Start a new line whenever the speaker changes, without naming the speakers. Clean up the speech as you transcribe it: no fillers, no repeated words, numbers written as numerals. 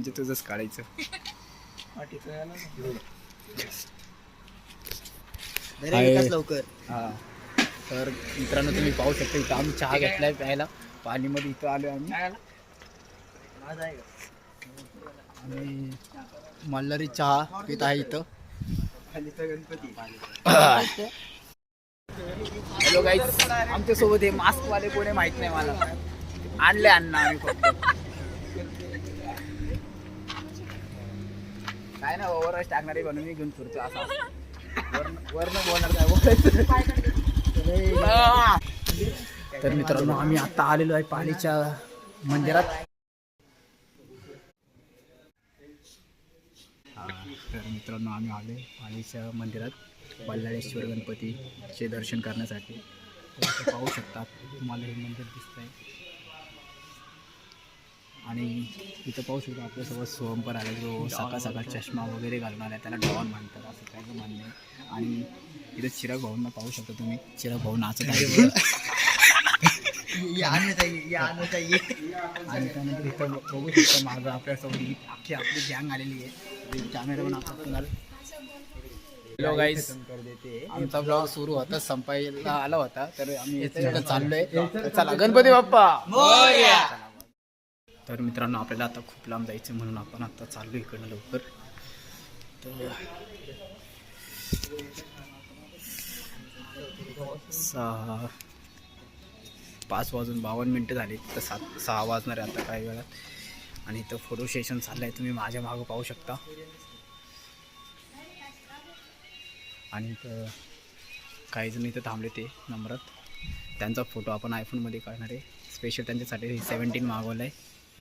म्हणजे तुझंच काढायचं.
लवकर.
हा तर मित्रांनो तुम्ही पाहू शकता इथं आम्ही चहा घेतलाय प्यायला. पाणीमध्ये इथं आलो आम्ही. आणि मल्हारी चहा पित आहे इथं. हॅलो गाईज, आमच्यासोबत हे मास्कवाले कोणी माहित नाही मला. आणले अण्णा आम्ही फक्त. काय ना ओव्हरच टाकणारे म्हणून मी घेऊन फिरतो असा. वरनं बोलणार काय बोलायचं. तर मित्रांनो आम्ही आता आलेलो आहे पालीच्या मंदिरात. तर मित्रांनो आम्ही आलो पालीच्या मंदिरात बल्लाळेश्वर गणपतीचे दर्शन करण्यासाठी. तर पाहू शकता तुम्हाला हे मंदिर दिसतंय. आणि इथं पाहू शकतो आपल्यासोबत सोहम पण आला जो सकाळ सकाळ चष्मा वगैरे घालून आला, त्याला डॉन म्हणतात असं काय मान्य आहे. आणि इथं चिराग भाऊंना पाहू शकता तुम्ही, चिराग भाऊ नाचत आहे. आणि त्यानंतर इथं बघू शकता माझं आपल्यासोबत अख्खी आपली गँग आलेली आहे. कॅमेरामॅन आपण हॅलो गाईज, आमचा ब्लॉग सुरू होता संपायला आला होता तर आम्ही इथं चाललोय. चला गणपती बाप्पा. तर मित्रांनो आपल्याला आता खूप लांब जायचं म्हणून आपण आता चाललो इकडनं लवकर. तर 5:52 झाले तर 6 वाजणार आहे आता काही वेळात. आणि इथं फोटो सेशन चाललं आहे, तुम्ही माझ्या मागं पाहू शकता. आणि इथं काही जण इथं थांबले ते नंबरात, त्यांचा फोटो आपण आयफोनमध्ये काढणार आहे. स्पेशल त्यांच्यासाठी 17 मागवलं आहे.